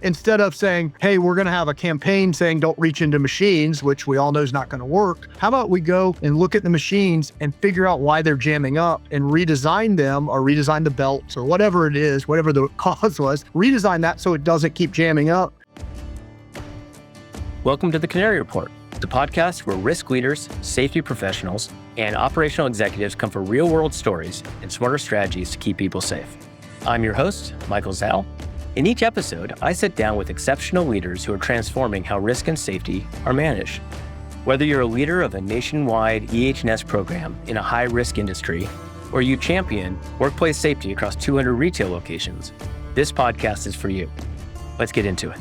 instead of saying, hey, we're going to have a campaign saying don't reach into machines, which we all know is not going to work, how about we go and look at the machines and figure out why they're jamming up and redesign them, or redesign the belts or whatever it is, whatever the cause was, redesign that so it doesn't keep jamming up. Welcome to the Canary Report, the podcast where risk leaders, safety professionals, and operational executives come for real-world stories and smarter strategies to keep people safe. I'm your host, Michael Zhao. In each episode, I sit down with exceptional leaders who are transforming how risk and safety are managed. Whether you're a leader of a nationwide EH&S program in a high-risk industry, or you champion workplace safety across 200 retail locations, this podcast is for you. Let's get into it.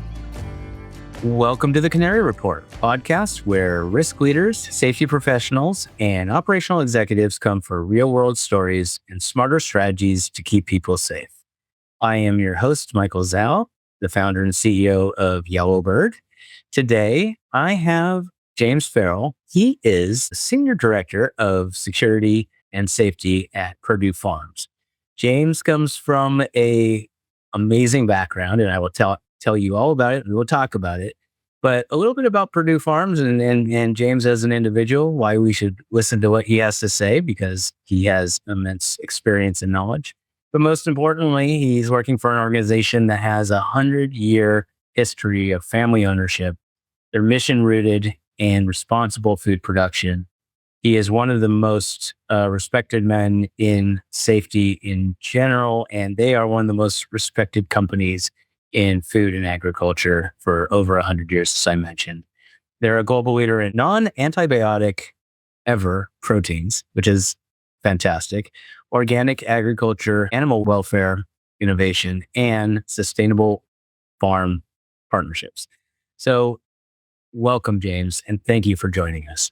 Welcome to the Canary Report, podcast where risk leaders, safety professionals, and operational executives come for real-world stories and smarter strategies to keep people safe. I am your host, Michael Zhao, the founder and CEO of Yellowbird. Today, I have James Ferrell. He is Senior Director of Security and Safety at Perdue Farms. James comes from an amazing background, and I will tell you all about it, and we'll talk about it. But a little bit about Perdue Farms and James as an individual, why we should listen to what he has to say, because he has immense experience and knowledge. But most importantly, he's working for an organization that has a 100-year history of family ownership. They're mission-rooted and responsible food production. He is one of the most respected men in safety in general, and they are one of the most respected companies in food and agriculture for over 100 years, as I mentioned. They're a global leader in non-antibiotic ever proteins, which is fantastic, organic agriculture, animal welfare innovation, and sustainable farm partnerships. So welcome, James, and thank you for joining us.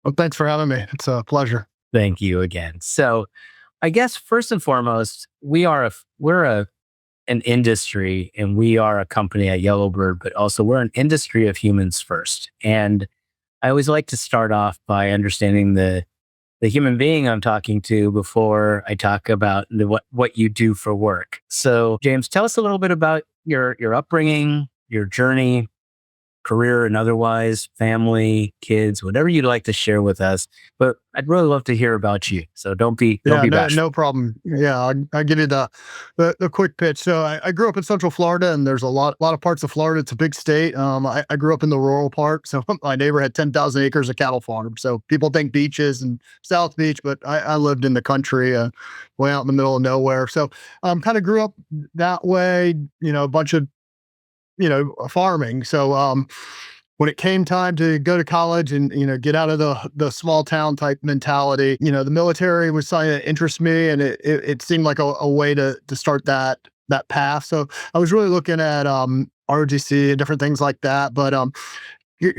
Well, thanks for having me. It's a pleasure. Thank you again. So I guess first and foremost, we're an industry, and we are a company at Yellowbird, but also we're an industry of humans first. And I always like to start off by understanding the human being I'm talking to before I talk about what you do for work. So James, tell us a little bit about your upbringing, your journey, career and otherwise, family, kids, whatever you'd like to share with us. But I'd really love to hear about you. So don't be bashful. No problem. Yeah, I'll give you the quick pitch. So I grew up in Central Florida, and there's a lot of parts of Florida. It's a big state. I grew up in the rural part. So my neighbor had 10,000 acres of cattle farm. So people think beaches and South Beach, but I lived in the country, way out in the middle of nowhere. So kind of grew up that way, a bunch of farming. So when it came time to go to college and get out of the small town type mentality, the military was something that interests me, and it seemed like a way to start that path. So I was really looking at ROTC and different things like that, but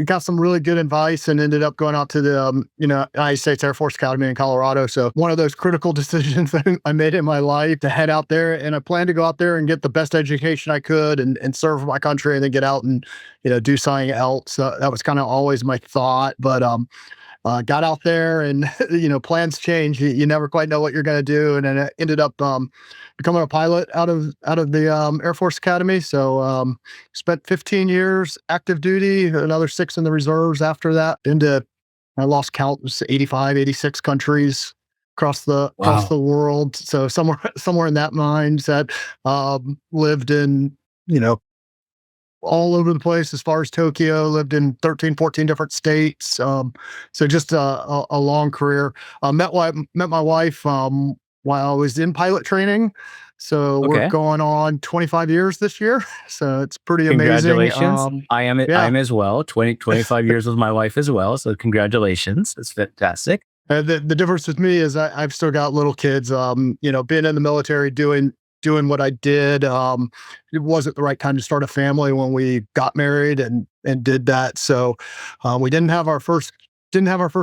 got some really good advice and ended up going out to the United States Air Force Academy in Colorado. So one of those critical decisions that I made in my life, to head out there, and I planned to go out there and get the best education I could and serve my country, and then get out and do something else. So that was kind of always my thought. But got out there, and plans change. You never quite know what you're going to do, and then I ended up becoming a pilot out of the Air Force Academy. So spent 15 years active duty, another 6 in the reserves after that. I lost count, it was 85, 86 countries across the world. So somewhere in that mindset. Lived in all over the place as far as Tokyo, lived in 13, 14 different states. So just a long career. Met my wife while I was in pilot training. So we're going on 25 years this year. So it's pretty amazing. Congratulations. I am as well. 25 years with my wife as well. So congratulations. It's fantastic. The difference with me is I've still got little kids. Being in the military, doing what I did, it wasn't the right time to start a family when we got married and did that. So we didn't have our first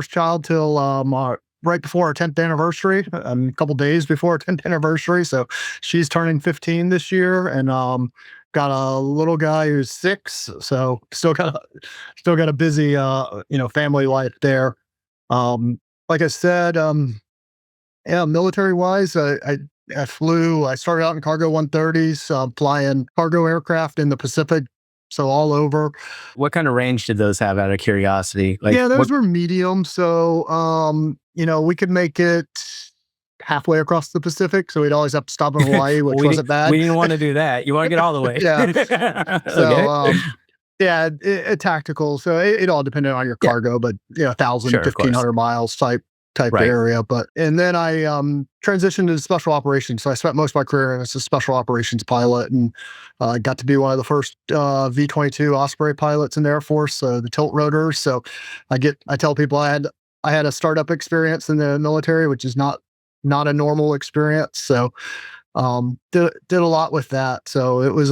child till right before our 10th anniversary, a couple days before our 10th anniversary. So she's turning 15 this year, and got a little guy who's 6. So still got a busy family life there. Like I said, military wise, I I started out in cargo 130s, flying cargo aircraft in the Pacific, so all over. What kind of range did those have out of curiosity? Like Yeah, what? those were medium. So, we could make it halfway across the Pacific. So we'd always have to stop in Hawaii, Well, which wasn't we bad. didn't want to do that. You want to get all the way. Yeah. So, Okay. yeah, tactical. So it all depended on your Yeah. cargo, but 1,000, Sure, of course. 1,500 miles type Right. area. And then I transitioned to special operations. So I spent most of my career as a special operations pilot, and got to be one of the first V-22 Osprey pilots in the Air Force, the tilt rotors. So I tell people I had a startup experience in the military, which is not a normal experience. So did a lot with that. So it was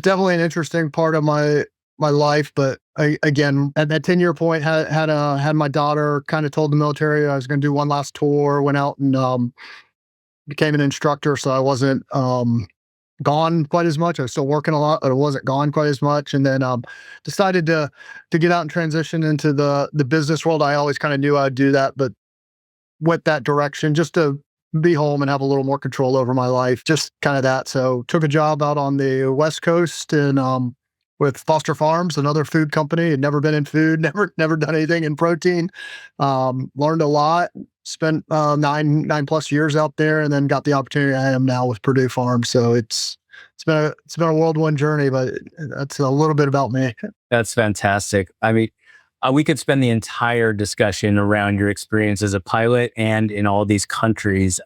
definitely an interesting part of my life, but again, at that 10-year point, had my daughter. Kind of told the military I was going to do one last tour. Went out and became an instructor, so I wasn't gone quite as much. I was still working a lot, but I wasn't gone quite as much. And then decided to get out and transition into the business world. I always kind of knew I'd do that, but went that direction just to be home and have a little more control over my life, just kind of that. So took a job out on the West Coast and with Foster Farms, another food company. Had never been in food, never done anything in protein. Learned a lot. Spent 9+ years out there, and then got the opportunity I am now with Perdue Farms. So it's been a whirlwind journey, but that's a little bit about me. That's fantastic. I mean, we could spend the entire discussion around your experience as a pilot and in all these countries.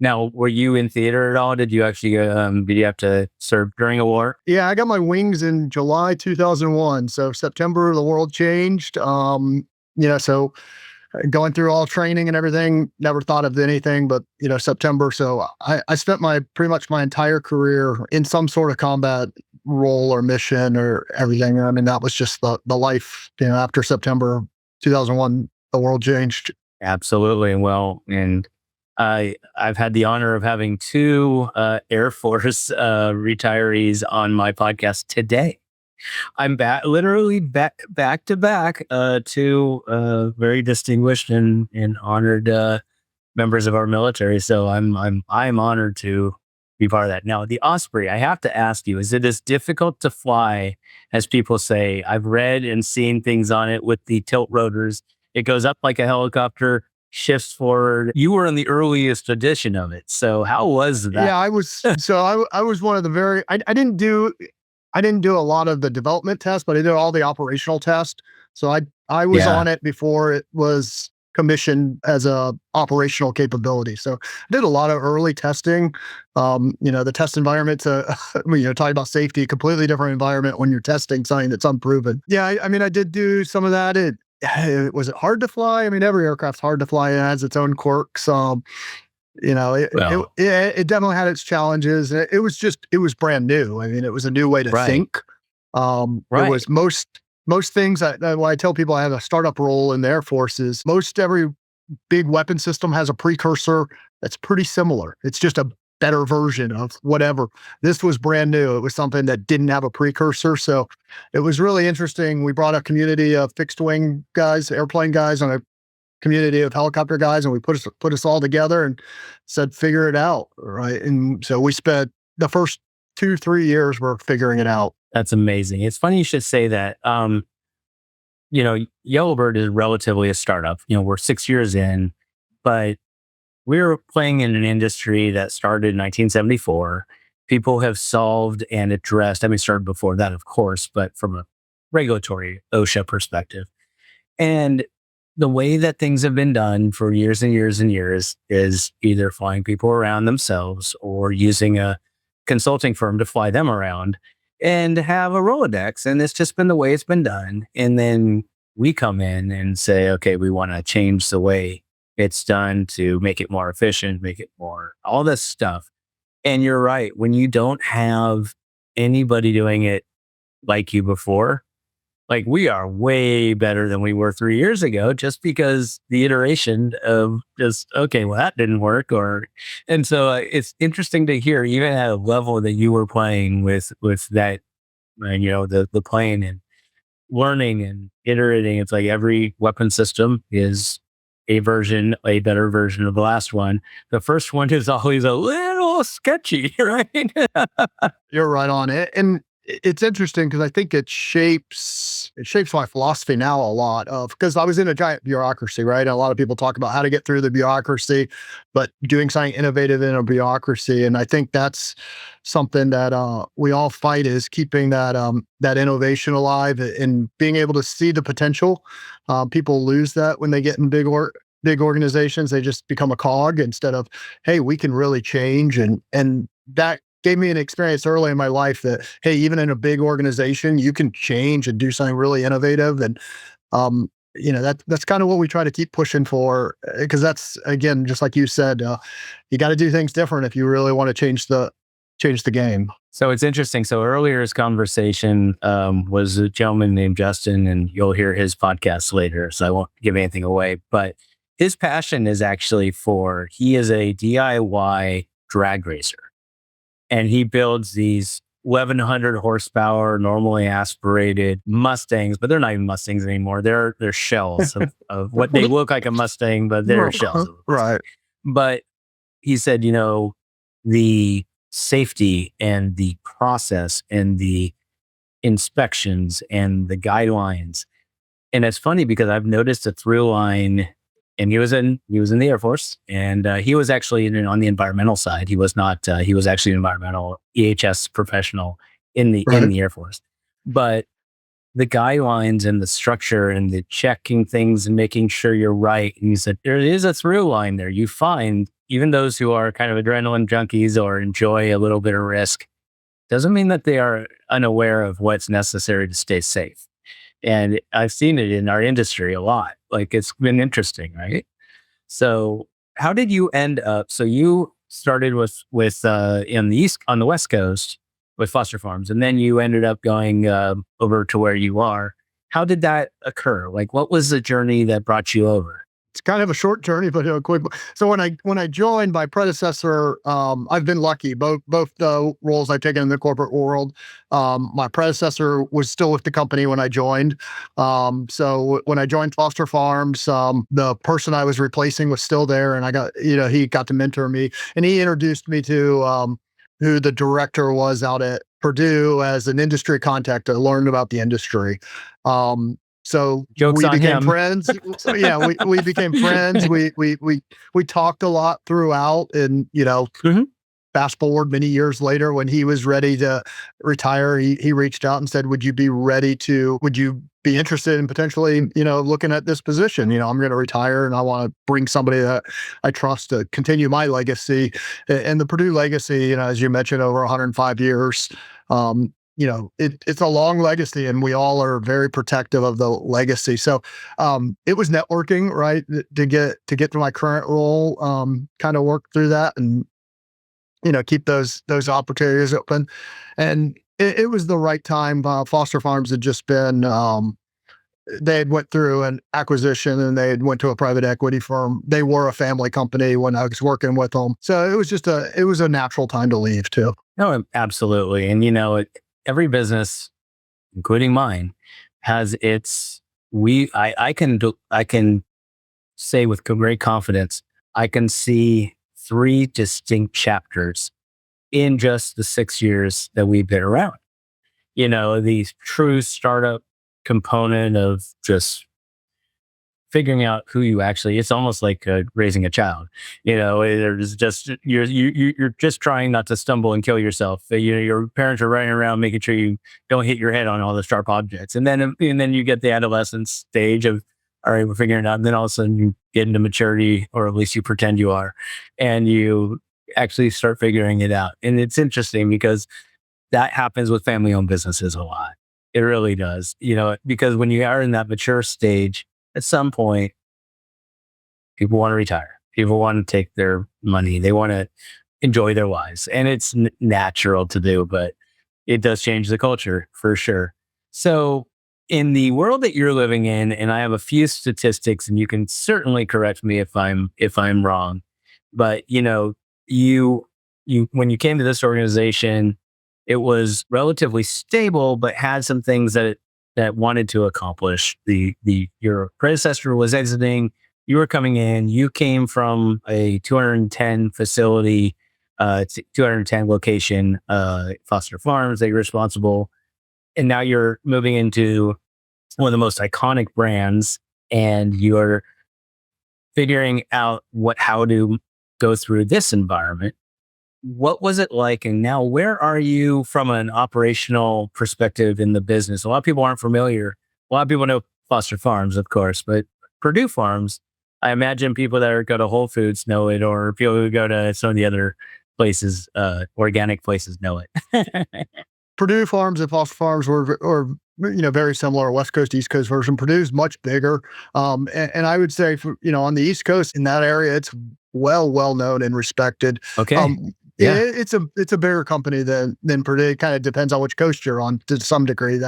Now, were you in theater at all? Did you actually, did you have to serve during a war? Yeah, I got my wings in July 2001. So September, the world changed. So going through all training and everything, never thought of anything but, September. So I spent pretty much my entire career in some sort of combat role or mission or everything. I mean, that was just the life, after September 2001, the world changed. Absolutely. Well, and I've had the honor of having two Air Force retirees on my podcast today. I'm literally back to back, two very distinguished and honored members of our military. So I'm honored to be part of that. Now, the Osprey, I have to ask you, is it as difficult to fly as people say? I've read and seen things on it with the tilt rotors. It goes up like a helicopter, shifts forward. You were in the earliest edition of it. So how was that? Yeah, I was. So I was one of the very. I didn't do a lot of the development tests, but I did all the operational tests. So I was Yeah. on it before it was commissioned as a operational capability. So I did a lot of early testing. The test environment's talking about safety, completely different environment when you're testing something that's unproven. Yeah, I mean, I did do some of that. Was it hard to fly? I mean, every aircraft's hard to fly. It has its own quirks. Well, It definitely had its challenges. It was brand new. I mean, it was a new way to Right. think. Right. It was most things when I tell people I have a startup role in the Air Force is most every big weapon system has a precursor that's pretty similar. It's just a better version of whatever. This was brand new. It was something that didn't have a precursor. So it was really interesting. We brought a community of fixed wing guys, airplane guys, and a community of helicopter guys, and we put us all together and said, figure it out. Right. And so we spent the first 2-3 years we're figuring it out. That's amazing. It's funny you should say that. Yellowbird is relatively a startup. We're 6 years in, but we're playing in an industry that started in 1974. People have solved and addressed, started before that, of course, but from a regulatory OSHA perspective. And the way that things have been done for years and years and years is either flying people around themselves or using a consulting firm to fly them around and have a Rolodex. And it's just been the way it's been done. And then we come in and say, okay, we want to change the way it's done to make it more efficient, make it more, all this stuff. And you're right. When you don't have anybody doing it like you before, like we are way better than we were 3 years ago, just because the iteration of just, okay, well, that didn't work. And so it's interesting to hear, even at a level that you were playing with that, the plane and learning and iterating. It's like every weapon system is a better version of the last one. The first one is always a little sketchy, right? You're right on it. And it's interesting because I think it shapes my philosophy now a lot of because I was in a giant bureaucracy, right? And a lot of people talk about how to get through the bureaucracy, but doing something innovative in a bureaucracy. And I think that's something that we all fight is keeping that innovation alive and being able to see the potential. People lose that when they get in big organizations. They just become a cog instead of, hey, we can really change. And that gave me an experience early in my life that, hey, even in a big organization, you can change and do something really innovative. And, that's kind of what we try to keep pushing for. Cause that's, again, just like you said, you got to do things different if you really want to change the game. So it's interesting. So earlier's conversation was a gentleman named Justin, and you'll hear his podcast later. So I won't give anything away. But his passion is actually he is a DIY drag racer. And he builds these 1,100 horsepower, normally aspirated Mustangs, but they're not even Mustangs anymore. They're shells of what they look like a Mustang, but they're shells. Right. But he said, the safety and the process and the inspections and the guidelines. And it's funny because I've noticed a through line. And he was in the Air Force, and he was actually on the environmental side. He was not. He was actually an environmental EHS professional in the Air Force. But the guidelines and the structure and the checking things and making sure you're right. And he said there is a through line there. You find even those who are kind of adrenaline junkies or enjoy a little bit of risk, doesn't mean that they are unaware of what's necessary to stay safe. And I've seen it in our industry a lot. Like it's been interesting, right? So how did you end up? So you started with on the West Coast with Foster Farms, and then you ended up going over to where you are. How did that occur? Like, what was the journey that brought you over? It's kind of a short journey, but quick. So when I joined my predecessor, I've been lucky. Both the roles I've taken in the corporate world. My predecessor was still with the company when I joined. So when I joined Foster Farms, the person I was replacing was still there, and he got to mentor me, and he introduced me to who the director was out at Perdue as an industry contact to learn about the industry. So Jokes we on became him. friends. So yeah, we became friends. We talked a lot throughout, and Mhm. fast forward many years later when he was ready to retire, he reached out and said, would you be interested in potentially, looking at this position? I'm going to retire and I want to bring somebody that I trust to continue my legacy. And the Purdue legacy, as you mentioned, over 105 years. It's a long legacy, and we all are very protective of the legacy. So it was networking, right, to get to my current role, kind of work through that and keep those opportunities open. And it was the right time. Foster Farms had just been they had went through an acquisition, and they had went to a private equity firm. They were a family company when I was working with them, so it was a natural time to leave too. No, absolutely. And every business, including mine, has I can say with great confidence, I can see 3 distinct chapters in just the 6 years that we've been around. The true startup component of just figuring out who you actually, it's almost like raising a child. There's just, you're just trying not to stumble and kill yourself. Your parents are running around making sure you don't hit your head on all the sharp objects. And then you get the adolescence stage of, all right, we're figuring it out. And then all of a sudden you get into maturity, or at least you pretend you are, and you actually start figuring it out. And it's interesting because that happens with family owned businesses a lot. It really does, because when you are in that mature stage, at some point, people want to retire. People want to take their money. They want to enjoy their lives. And it's natural to do, but it does change the culture for sure. So in the world that you're living in, and I have a few statistics, and you can certainly correct me if I'm wrong, but you when you came to this organization, it was relatively stable, but had some things that wanted to accomplish. Your predecessor was exiting. you were coming in, you came from a 210 facility, 210 location, Foster Farms that you're responsible. And now you're moving into one of the most iconic brands, and you're figuring out how to go through this environment. What was it like? And now where are you from an operational perspective in the business? A lot of people aren't familiar. A lot of people know Foster Farms, of course, but Perdue Farms, I imagine people that go to Whole Foods know it, or people who go to some of the other places, organic places know it. Perdue Farms and Foster Farms were very similar, West Coast, East Coast version. Purdue's much bigger. And I would say, on the East Coast, in that area, it's well known and respected. Okay. Yeah, it's a bigger company than Purdue. It kind of depends on which coast you're on to some degree.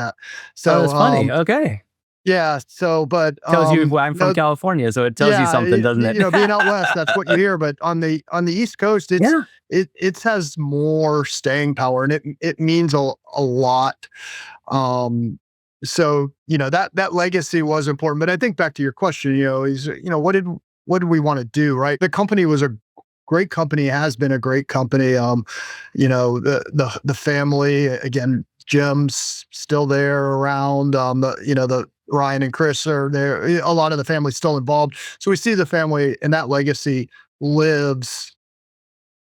So that's funny. Okay. Yeah. So, but tells you I'm from California, so it tells you something, doesn't it? Being out west, that's what you hear. But on the East Coast, it has more staying power, and it means a lot. So that legacy was important. But I think back to your question, is what did we want to do? Right, the company was a great company, has been a great company. The family, again, Jim's still there around. The Ryan and Chris are there. A lot of the family's still involved. So we see the family, and that legacy lives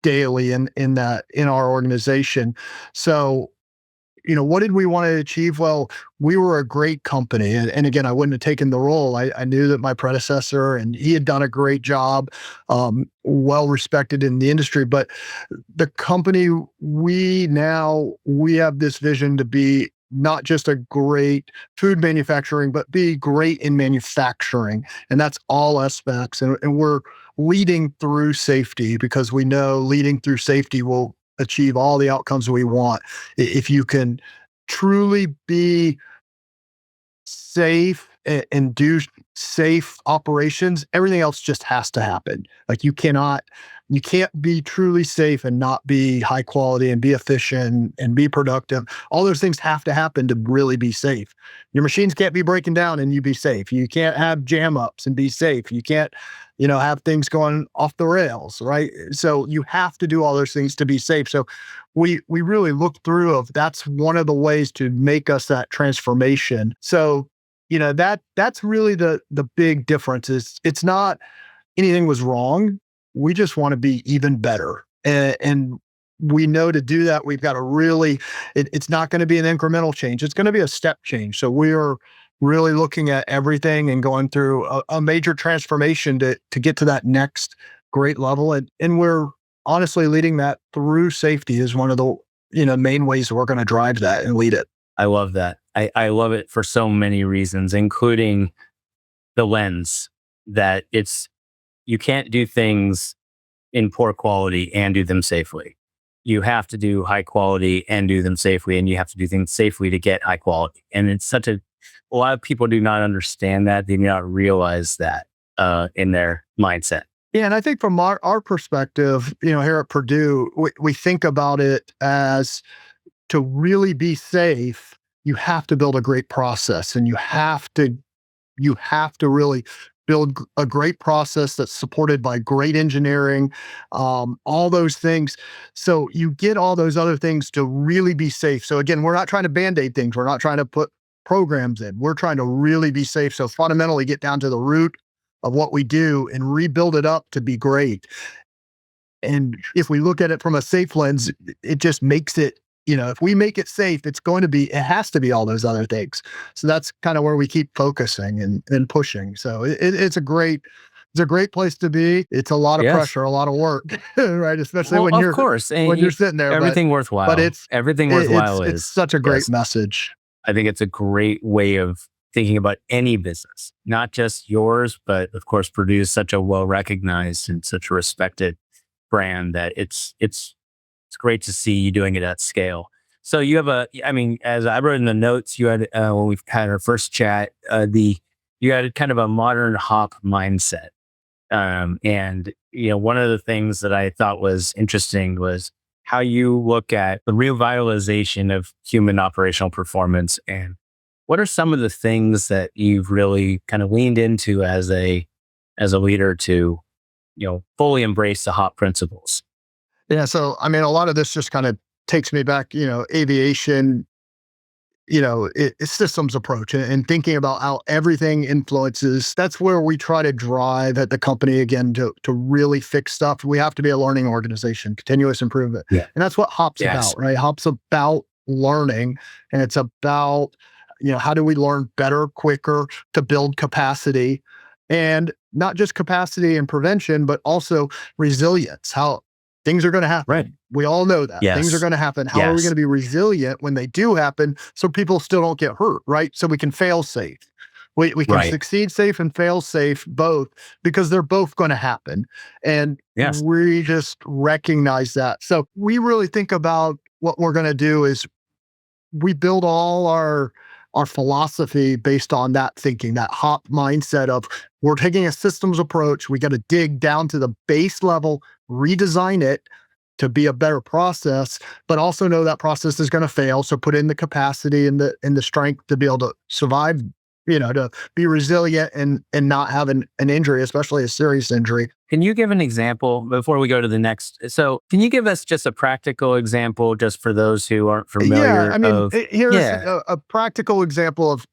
daily in our organization. So, what did we want to achieve? Well, we were a great company. And again, I wouldn't have taken the role. I knew that my predecessor, and he had done a great job, well respected in the industry. But the company, we have this vision to be not just a great food manufacturing, but be great in manufacturing. And that's all aspects. And we're leading through safety, because we know leading through safety will achieve all the outcomes we want. If you can truly be safe and do safe operations, everything else just has to happen. Like you can't be truly safe and not be high quality and be efficient and be productive. All those things have to happen to really be safe. Your machines can't be breaking down and you be safe. You can't have jam ups and be safe. You can't, have things going off the rails, right? So you have to do all those things to be safe. So we really look through that's one of the ways to make us that transformation. So, that's really the big difference. It's not anything was wrong. We just want to be even better. And we know to do that, we've got to really, it's not going to be an incremental change. It's going to be a step change. So we are really looking at everything and going through a major transformation to get to that next great level. And we're honestly leading that through safety is one of the, main ways we're going to drive that and lead it. I love that. I love it for so many reasons, including the lens that you can't do things in poor quality and do them safely. You have to do high quality and do them safely, and you have to do things safely to get high quality. And it's a lot of people do not understand that. They do not realize that in their mindset. Yeah, and I think from our perspective, here at Perdue, we think about it as to really be safe, you have to build a great process, and you have to really build a great process that's supported by great engineering, all those things. So you get all those other things to really be safe. So again, we're not trying to band-aid things. We're not trying to put programs in. We're trying to really be safe. So fundamentally get down to the root of what we do and rebuild it up to be great. And if we look at it from a safe lens, it just makes it, if we make it safe, it has to be all those other things. So that's kind of where we keep focusing and pushing. So it's a great place to be. It's a lot of pressure, a lot of work, right? Especially when you're sitting there. Everything worthwhile. But everything worthwhile it's such a great message. I think it's a great way of thinking about any business, not just yours, but of course, Perdue is such a well-recognized and such a respected brand that it's great to see you doing it at scale. So you have as I wrote in the notes, you had, when we've had our first chat, you had kind of a modern hop mindset. And one of the things that I thought was interesting was how you look at the revitalization of human operational performance, and what are some of the things that you've really kind of leaned into as a as a leader to, fully embrace the HOP principles? Yeah. So, I mean, a lot of this just kind of takes me back, aviation, it's systems approach and thinking about how everything influences. That's where we try to drive at the company again to really fix stuff. We have to be a learning organization, continuous improvement. Yeah. And that's what HOP's Yes. about, right? HOP's about learning, and it's about, how do we learn better, quicker to build capacity, and not just capacity and prevention, but also resilience. How things are going to happen. Right. We all know that things are Yes. going to happen. How are we going Yes. to be resilient when they do happen so people still don't get hurt, right? So we can fail safe. We can Right. succeed safe and fail safe both, because they're both going to happen. And Yes. we just recognize that. So we really think about what we're going to do is we build all our philosophy based on that thinking, that HOP mindset of we're taking a systems approach. We got to dig down to the base level, redesign it to be a better process, but also know that process is going to fail. So put in the capacity and the strength to be able to survive, to be resilient and not have an injury, especially a serious injury. Can you give an example before we go to the next? So, can you give us just a practical example, just for those who aren't Yeah, familiar? I mean, Of here's yeah, a practical example of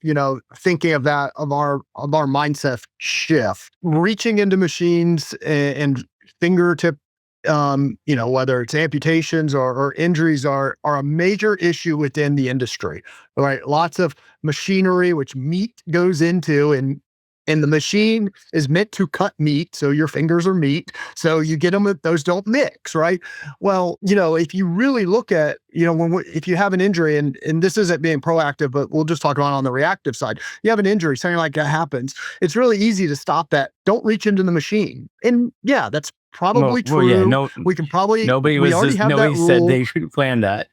thinking of that of our mindset shift, reaching into machines and fingertip, whether it's amputations or injuries are a major issue within the industry. Right, lots of machinery which meat goes into, and the machine is meant to cut meat, so your fingers are meat. So you get them; those don't mix, right? Well, if you really look at, if you have an injury, and this isn't being proactive, but we'll just talk about on the reactive side. You have an injury, something like that happens. It's really easy to stop that. Don't reach into the machine. And yeah, that's probably yeah, true. We can probably, nobody we was already just have that nobody said rule. they should plan that.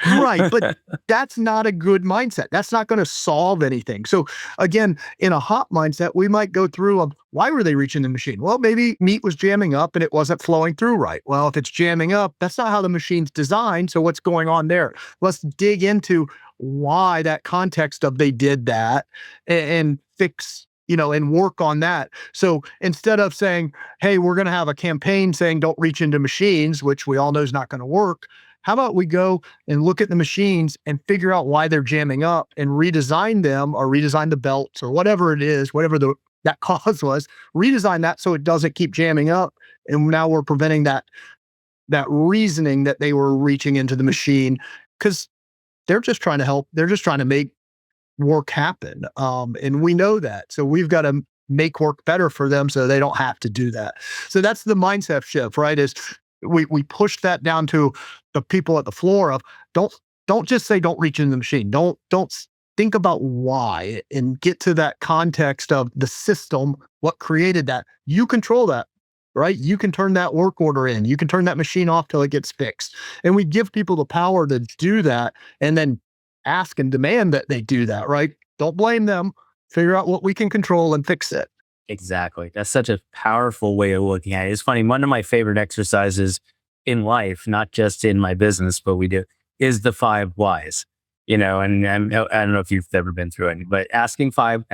Right, but that's not a good mindset. That's not gonna solve anything. So, again, in a hot mindset, we might go through why were they reaching the machine? Well, maybe meat was jamming up and it wasn't flowing through right. Well, if it's jamming up, that's not how the machine's designed, so what's going on there? Let's dig into why that context of they did that and fix, and work on that. So, instead of saying, "Hey, we're gonna have a campaign saying don't reach into machines," which we all know is not gonna work, how about we go and look at the machines and figure out why they're jamming up and redesign them, or redesign the belts or whatever it is, whatever that cause was, redesign that so it doesn't keep jamming up. And now we're preventing that reasoning that they were reaching into the machine, because they're just trying to help. They're just trying to make work happen. And we know that. So we've got to make work better for them so they don't have to do that. So that's the mindset shift, right? Is we push that down to the people at the floor of don't don't just say don't reach into the machine. Don't think about why and get to that context of the system, what created that. You control that, right? You can turn that work order in. You can turn that machine off till it gets fixed. And we give people the power to do that, and then ask and demand that they do that, right? Don't blame them. Figure out what we can control and fix it. Exactly. That's such a powerful way of looking at it. It's funny. One of my favorite exercises in life, not just in my business, but we do, is the 5 whys. And I don't know if you've ever been through it, but asking 5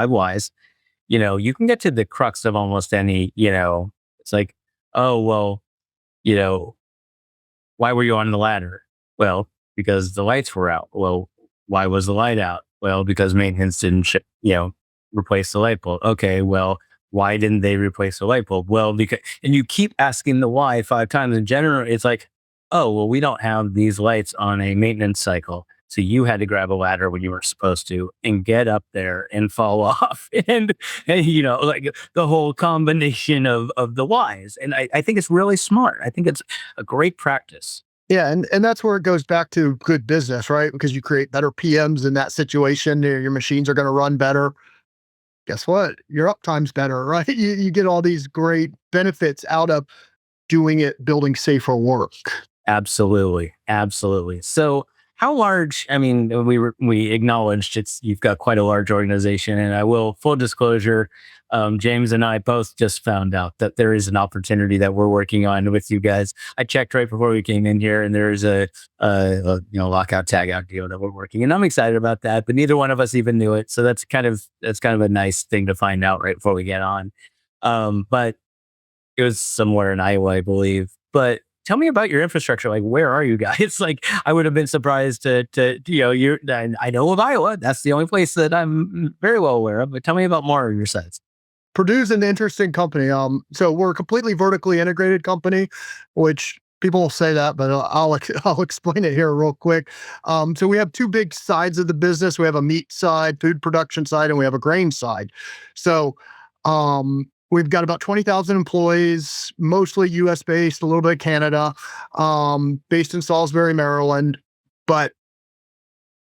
whys. You can get to the crux of almost any. It's like, oh well, you know, why were you on the ladder? Well, because the lights were out. Well, why was the light out? Well, because maintenance didn't, replace the light bulb. Okay, well, why didn't they replace the light bulb? Well, because, and you keep asking the why 5 times. In general, it's like, oh, well, we don't have these lights on a maintenance cycle. So you had to grab a ladder when you were supposed to and get up there and fall off. And like the whole combination of the whys. And I think it's really smart. I think it's a great practice. Yeah, and that's where it goes back to good business, right? Because you create better PMs in that situation. Your machines are going to run better. Guess what? Your uptime's better, right? You get all these great benefits out of doing it, building safer work. Absolutely. Absolutely. So how large, I mean, we acknowledged you've got quite a large organization, and I will, full disclosure, James and I both just found out that there is an opportunity that we're working on with you guys. I checked right before we came in here, and there's a lockout tagout deal that we're working, and I'm excited about that, but neither one of us even knew it. So that's kind of a nice thing to find out right before we get on. But it was somewhere in Iowa, I believe. But tell me about your infrastructure. Like, where are you guys? Like, I would have been surprised to you're. I know of Iowa. That's the only place that I'm very well aware of. But tell me about more of your sites. Purdue's an interesting company. So we're a completely vertically integrated company, which people will say that, but I'll explain it here real quick. So we have two big sides of the business. We have a meat side, food production side, and we have a grain side. So we've got about 20,000 employees, mostly U.S. based, a little bit of Canada, based in Salisbury, Maryland. But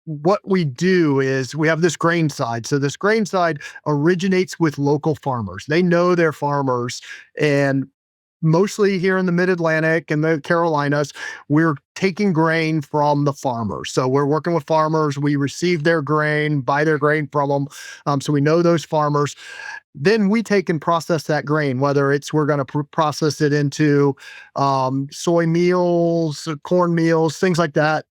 what we do is we have this grain side. So this grain side originates with local farmers. They know their farmers, and mostly here in the mid-Atlantic and the Carolinas, we're taking grain from the farmers. So we're working with farmers. We receive their grain, buy their grain from them. So we know those farmers. Then we take and process that grain, whether it's we're going to process it into soy meals, corn meals, things like that.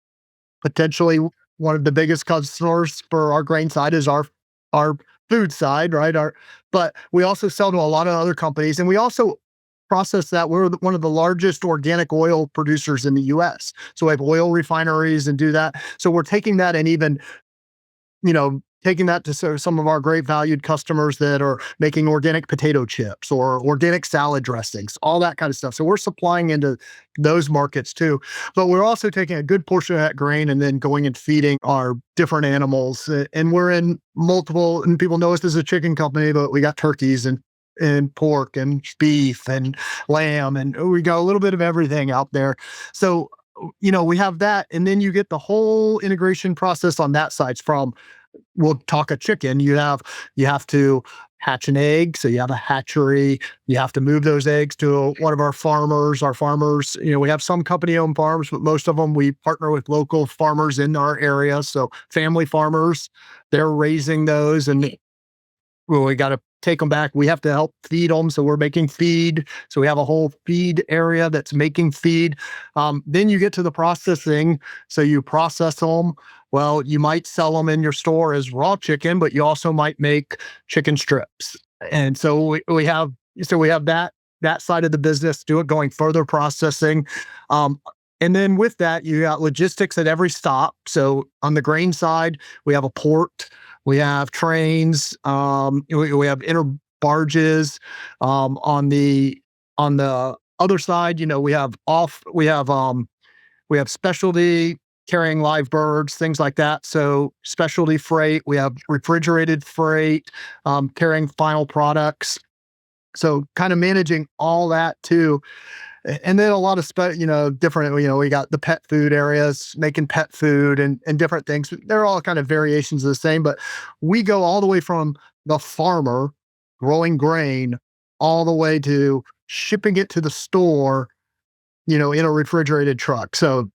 Potentially one of the biggest customers for our grain side is our food side, right? But we also sell to a lot of other companies, and we also process that. We're one of the largest organic oil producers in the US. So we have oil refineries and do that. So we're taking that and even, taking that to some of our great valued customers that are making organic potato chips or organic salad dressings, all that kind of stuff. So we're supplying into those markets too. But we're also taking a good portion of that grain and then going and feeding our different animals. And we're in multiple, and people know us as a chicken company, but we got turkeys and pork and beef and lamb, and we got a little bit of everything out there. So, we have that. And then you get the whole integration process on that side from, we'll talk a chicken. You have to hatch an egg. So you have a hatchery. You have to move those eggs to one of our farmers. Our farmers, we have some company owned farms, but most of them we partner with local farmers in our area. So family farmers, they're raising those, and we got to take them back. We have to help feed them. So we're making feed. So we have a whole feed area that's making feed. Then you get to the processing. So you process them. Well, you might sell them in your store as raw chicken, but you also might make chicken strips. And so we have that side of the business, do it going further processing. And then with that, you got logistics at every stop. So on the grain side, we have a port, we have trains, we have inner barges. On the other side, we have specialty carrying live birds, things like that. So specialty freight, we have refrigerated freight, carrying final products. So kind of managing all that too. And then a lot of different, we got the pet food areas, making pet food and different things. They're all kind of variations of the same, but we go all the way from the farmer growing grain all the way to shipping it to the store, in a refrigerated truck. So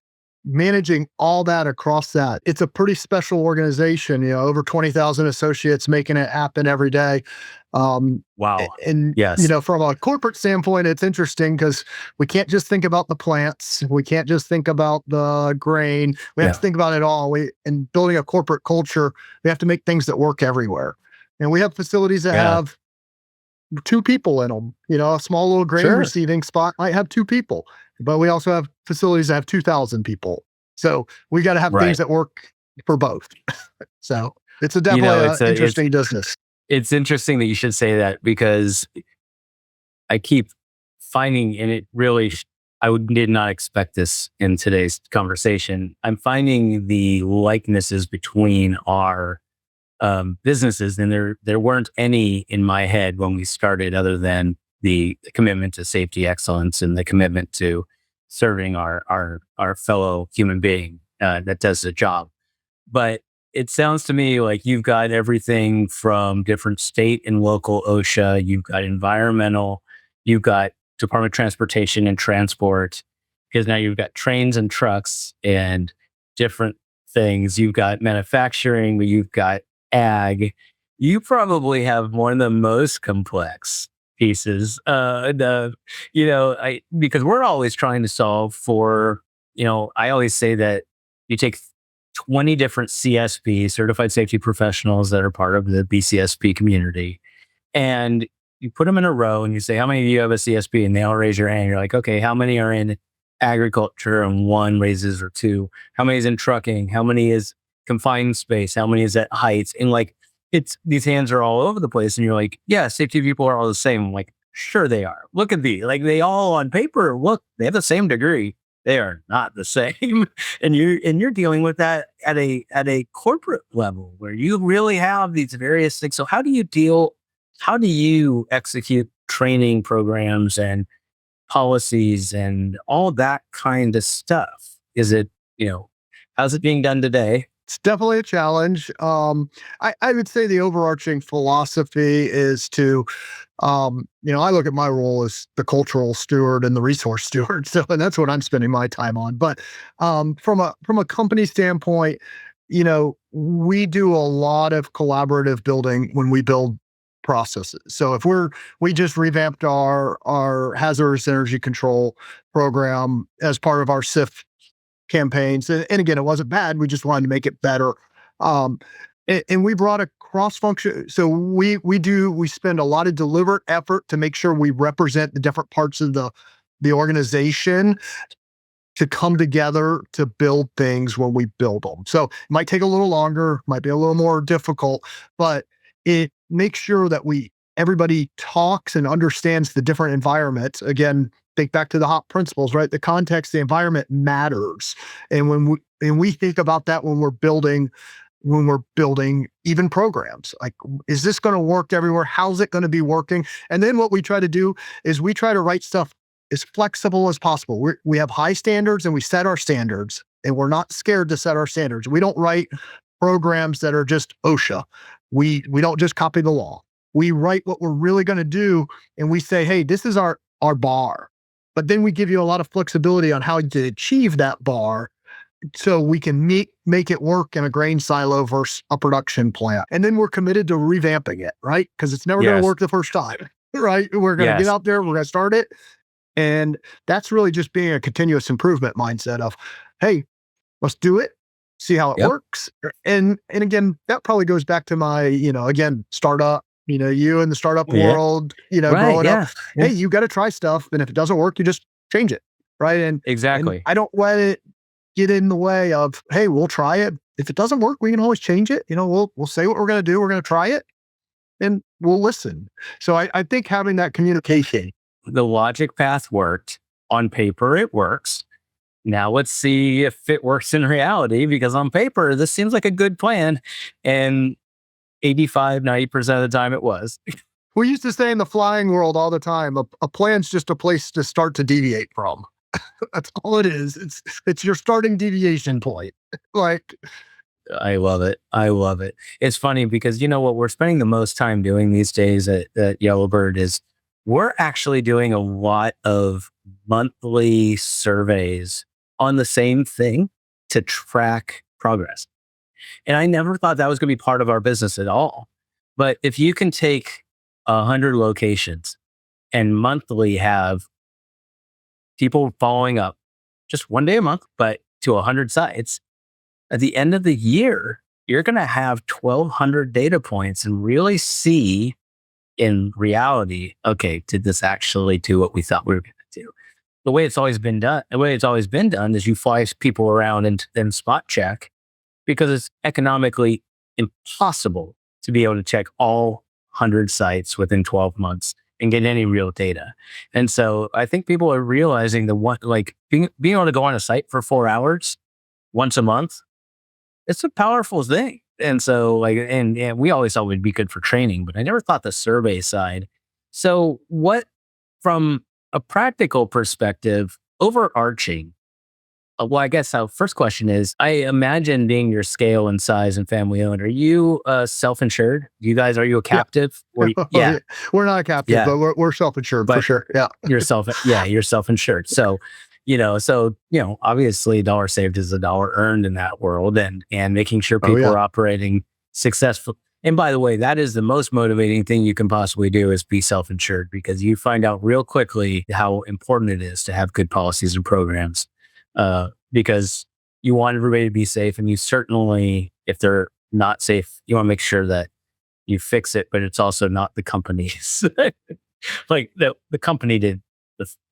managing all that across that, it's a pretty special organization, over 20,000 associates making it happen every day. Wow. And, Yes. from a corporate standpoint, it's interesting because we can't just think about the plants. We can't just think about the grain. We have to think about it all. In building a corporate culture, we have to make things that work everywhere. And we have facilities that have two people in them. A small little grain receiving spot might have two people, but we also have facilities that have 2,000 people. So we got to have things that work for both. So it's definitely an interesting business. It's interesting that you should say that, because I keep finding, and it really, did not expect this in today's conversation. I'm finding the likenesses between our businesses, and there weren't any in my head when we started, other than the commitment to safety excellence and the commitment to serving our fellow human being that does the job. But it sounds to me like you've got everything from different state and local OSHA, you've got environmental, you've got Department of Transportation and Transport, because now you've got trains and trucks and different things. You've got manufacturing, you've got ag. You probably have one of the most complex pieces. Because we're always trying to solve for, I always say that you take 20 different CSP, certified safety professionals, that are part of the BCSP community, and you put them in a row and you say, how many of you have a CSP? And they all raise your hand. You're like, okay, how many are in agriculture? And one raises, or two. How many is in trucking? How many is confined space? How many is at heights? And like, these hands are all over the place. And you're like, yeah, safety people are all the same. I'm like, sure they are. Look at these. Like, they all on paper, look, they have the same degree. They are not the same. And you're dealing with that at a corporate level where you really have these various things. So how do you execute training programs and policies and all that kind of stuff? Is it, how's it being done today? It's definitely a challenge. I would say the overarching philosophy is to, I look at my role as the cultural steward and the resource steward. So, and that's what I'm spending my time on. But from a company standpoint, we do a lot of collaborative building when we build processes. So if we just revamped our hazardous energy control program as part of our SIF campaigns. And again, it wasn't bad. We just wanted to make it better. And we brought a cross function. So we spend a lot of deliberate effort to make sure we represent the different parts of the organization to come together to build things when we build them. So it might take a little longer, might be a little more difficult, but it makes sure that everybody talks and understands the different environments. Again, think back to the HOP principles, right? The context, the environment matters. And when we think about that when we're building even programs, like, is this going to work everywhere? How's it going to be working? And then what we try to do is we try to write stuff as flexible as possible. We have high standards and we set our standards, and we're not scared to set our standards. We don't write programs that are just OSHA. We don't just copy the law. We write what we're really going to do, and we say, hey, this is our bar. But then we give you a lot of flexibility on how to achieve that bar, so we can make it work in a grain silo versus a production plant. And then we're committed to revamping it, right? Because it's never going to work the first time, right? We're going to get out there, we're going to start it. And that's really just being a continuous improvement mindset of, hey, let's do it, see how it works. And again, that probably goes back to my, again, startup, you in the startup world, growing up. Hey, you got to try stuff. And if it doesn't work, you just change it. Right. And exactly. And I don't let it get in the way of, hey, we'll try it. If it doesn't work, we can always change it. We'll say what we're going to do. We're going to try it and we'll listen. So I think having that communication. The logic path worked. On paper, it works. Now let's see if it works in reality, because on paper, this seems like a good plan. And 85-90% of the time it was. We used to say in the flying world all the time, a plan's just a place to start to deviate from. That's all it is. It's your starting deviation point. Like, I love it. It's funny because what we're spending the most time doing these days at Yellowbird is we're actually doing a lot of monthly surveys on the same thing to track progress. And I never thought that was going to be part of our business at all. But if you can take 100 locations and monthly have people following up just one day a month, but to 100 sites, at the end of the year, you're going to have 1,200 data points and really see in reality, okay, did this actually do what we thought we were going to do? The way it's always been done is you fly people around and then spot check, because it's economically impossible to be able to check all 100 sites within 12 months and get any real data. And so I think people are realizing being able to go on a site for 4 hours once a month, it's a powerful thing. And so and we always thought it would be good for training, but I never thought the survey side. So what, from a practical perspective, overarching, well, I guess our first question is, I imagine being your scale and size and family owned, are you self-insured? Are you a captive? Yeah. We're not a captive, but we're self-insured for sure. Yeah. You're self-insured. So, obviously $1 saved is $1 earned in that world, and making sure people are operating successfully. And by the way, that is the most motivating thing you can possibly do, is be self-insured, because you find out real quickly how important it is to have good policies and programs. Because you want everybody to be safe, and you certainly, if they're not safe, you want to make sure that you fix it, but it's also not the company's. Like the company did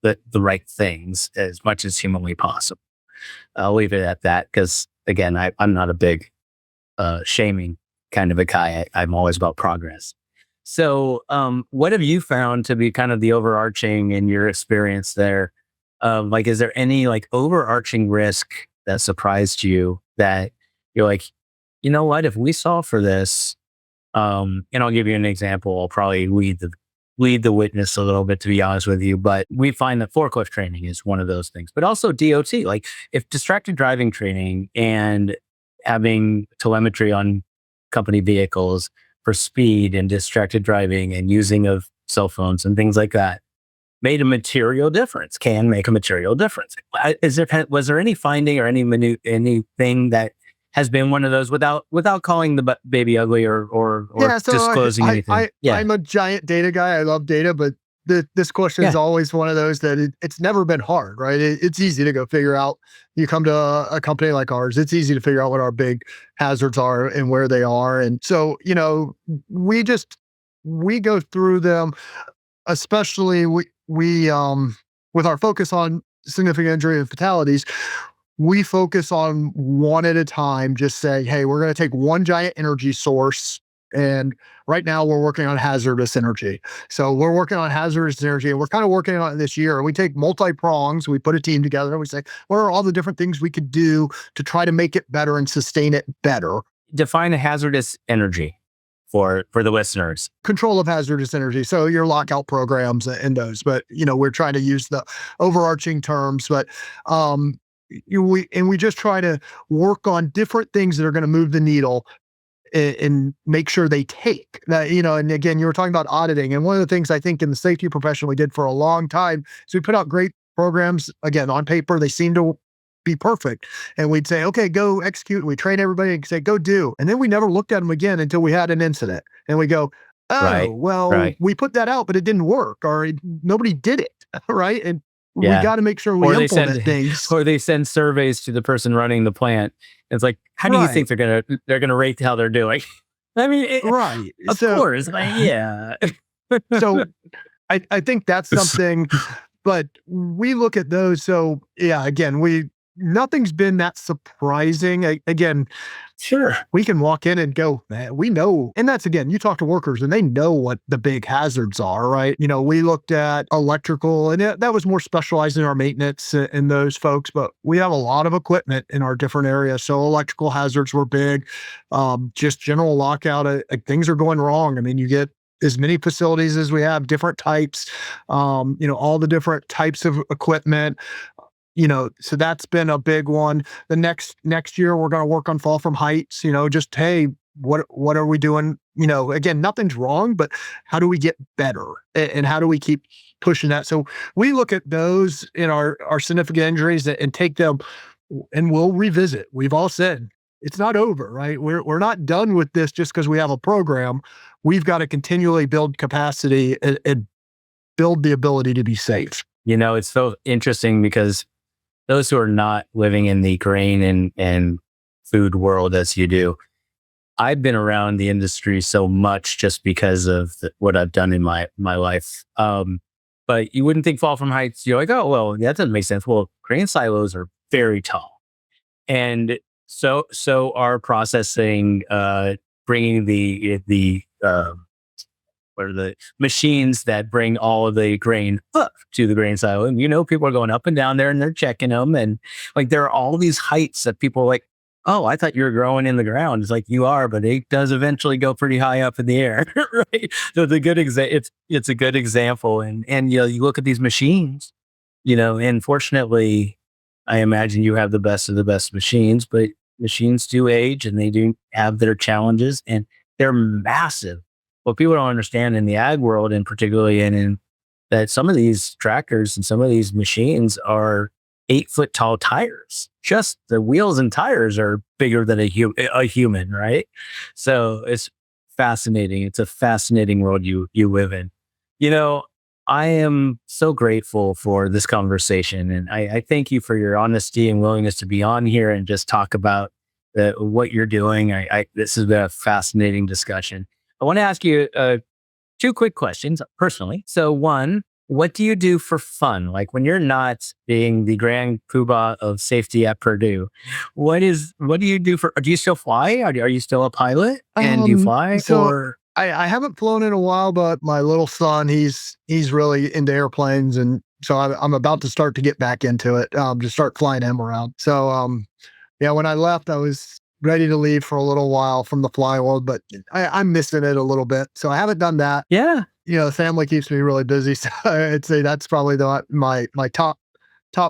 the right things as much as humanly possible. I'll leave it at that because again, I'm not a big shaming kind of a guy. I'm always about progress. So, what have you found to be kind of the overarching in your experience there? Like, is there any like overarching risk that surprised you that you're like, you know what, if we solve for this, and I'll give you an example. I'll probably lead the witness a little bit, to be honest with you, but we find that forklift training is one of those things, but also DOT, like if distracted driving training and having telemetry on company vehicles for speed and distracted driving and using of cell phones and things like that made a material difference, can make a material difference. Was there any finding or anything that has been one of those without calling the baby ugly or Yeah, so disclosing anything? Yeah. I'm a giant data guy. I love data, but this question is Yeah. always one of those that it's never been hard, right? It's easy to go figure out. You come to a company like ours, it's easy to figure out what our big hazards are and where they are. And so, we go through them, especially we with our focus on significant injury and fatalities. We focus on one at a time, just say, hey, we're going to take one giant energy source. And right now we're working on hazardous energy. So we're working on hazardous energy and we're kind of working on it this year. We take multi-prongs, we put a team together and we say, what are all the different things we could do to try to make it better and sustain it better? Define a hazardous energy for the listeners. Control of hazardous energy. So your lockout programs and those, but we're trying to use the overarching terms, but, we just try to work on different things that are going to move the needle and make sure they take that, and again, you were talking about auditing. And one of the things I think in the safety profession we did for a long time is we put out great programs. Again, on paper, they seem to be perfect. And we'd say, okay, go execute. We train everybody and say, go do. And then we never looked at them again until we had an incident. And we go, right. We put that out, but it didn't work or nobody did it. Right. And we Yeah. got to make sure we implement things. Or they send surveys to the person running the plant. It's like, how do you think they're gonna rate how they're doing? I mean, right. Of course. Yeah. So I think that's something, but we look at those. So yeah, again, nothing's been that surprising. Again, sure, we can walk in and go, man, we know. And that's, again, you talk to workers and they know what the big hazards are, right? We looked at electrical and that was more specialized in our maintenance and those folks, but we have a lot of equipment in our different areas. So electrical hazards were big, just general lockout, things are going wrong. I mean, you get as many facilities as we have, different types, all the different types of equipment. So that's been a big one. The next year, we're going to work on fall from heights, just, hey, what are we doing? Again, nothing's wrong, but how do we get better? And how do we keep pushing that? So we look at those in our significant injuries and take them and we'll revisit. We've all said it's not over, right? We're not done with this just because we have a program. We've got to continually build capacity and build the ability to be safe. It's so interesting because those who are not living in the grain and food world as you do, I've been around the industry so much just because of what I've done in my life. But you wouldn't think fall from heights. You're like, oh, well, that doesn't make sense. Well, grain silos are very tall. And so are processing, bringing what are the machines that bring all of the grain up to the grain silo. And people are going up and down there and they're checking them. And like, there are all these heights that people are like, oh, I thought you were growing in the ground. It's like, you are, but it does eventually go pretty high up in the air. Right. So it's a good it's a good example. And you look at these machines, and fortunately, I imagine you have the best of the best machines, but machines do age and they do have their challenges and they're massive. What people don't understand in the ag world, and particularly in that some of these tractors and some of these machines are 8-foot tall tires. Just the wheels and tires are bigger than a human, right? So it's fascinating. It's a fascinating world you live in. I am so grateful for this conversation, and I thank you for your honesty and willingness to be on here and just talk about what you're doing. This has been a fascinating discussion. I want to ask you two quick questions personally. So one, what do you do for fun? Like when you're not being the grand poobah of safety at Purdue, what do you do do you still fly? Are you still a pilot? And do you fly So I haven't flown in a while, but my little son, he's really into airplanes, and so I'm about to start to get back into it, to start flying him around. So yeah, when I left, I was ready to leave for a little while from the fly world, but I'm missing it a little bit. So I haven't done that. Yeah. The family keeps me really busy, so I'd say that's probably my top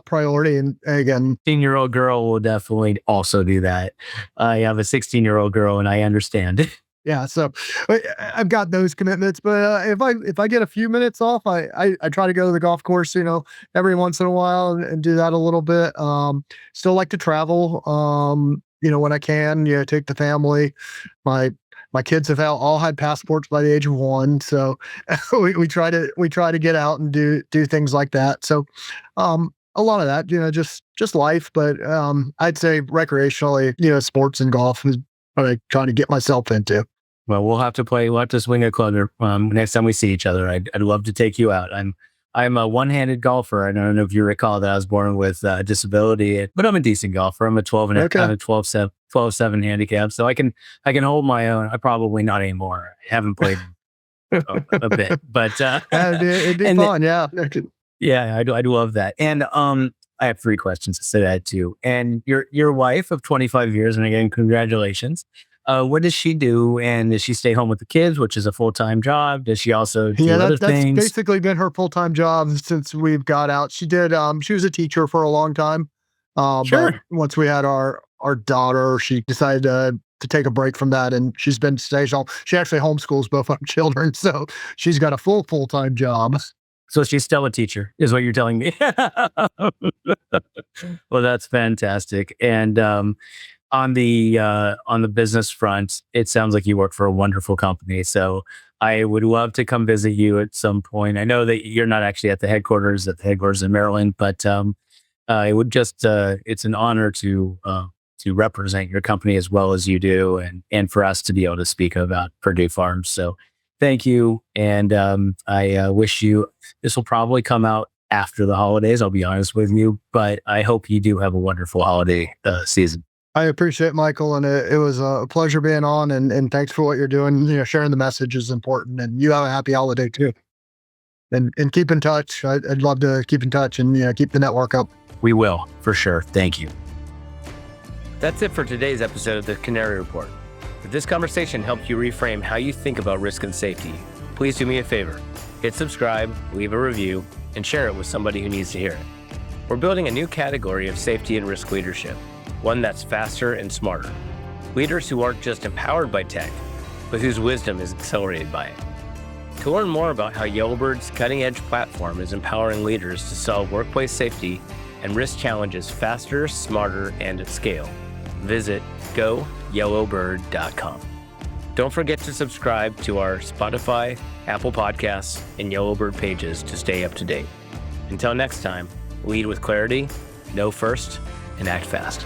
priority. And again, 16-year-old girl will definitely also do that. I have a 16-year-old girl and I understand. yeah, so I've got those commitments, but if I get a few minutes off, I try to go to the golf course, every once in a while and do that a little bit. Still like to travel, when I can, take the family. My kids have all had passports by the age of 1, so we try to get out and do things like that. So, a lot of that, just life, but I'd say recreationally, sports and golf is what I try to get myself into. Well, we'll have to swing a club next time we see each other. I'd love to take you out. I'm a one-handed golfer. I don't know if you recall that I was born with a disability, but I'm a decent golfer. I'm a 12 and Okay. I'm a 12-7 handicap, so I can hold my own. I probably not anymore. I haven't played a bit, but It'd be and fun, yeah. yeah, I do love that. And I have 3 questions to say that too. And your wife of 25 years, and again, congratulations. What does she do? And does she stay home with the kids, which is a full-time job? Does she also do Yeah, other that's things? basically been her full-time job since we've got out. She was a teacher for a long time. But Sure. once we had our daughter, she decided to take a break from that, and stays home. She actually homeschools both our children, so she's got a full-time job. So she's still a teacher, is what you're telling me. Well, that's fantastic. And on the business front, it sounds like you work for a wonderful company. So I would love to come visit you at some point. I know that you're not actually at the headquarters in Maryland, but it would it's an honor to represent your company as well as you do, and for us to be able to speak about Perdue Farms. So thank you. And I wish you, this will probably come out after the holidays, I'll be honest with you, but I hope you do have a wonderful holiday season. I appreciate it, Michael, and it was a pleasure being on, and thanks for what you're doing. Sharing the message is important, and you have a happy holiday too. And keep in touch. I'd love to keep in touch and keep the network up. We will, for sure. Thank you. That's it for today's episode of the Canary Report. If this conversation helped you reframe how you think about risk and safety, please do me a favor. Hit subscribe, leave a review, and share it with somebody who needs to hear it. We're building a new category of safety and risk leadership, one that's faster and smarter. Leaders who aren't just empowered by tech, but whose wisdom is accelerated by it. To learn more about how Yellowbird's cutting-edge platform is empowering leaders to solve workplace safety and risk challenges faster, smarter, and at scale, visit goyellowbird.com. Don't forget to subscribe to our Spotify, Apple Podcasts, and Yellowbird pages to stay up to date. Until next time, lead with clarity, know first, and act fast.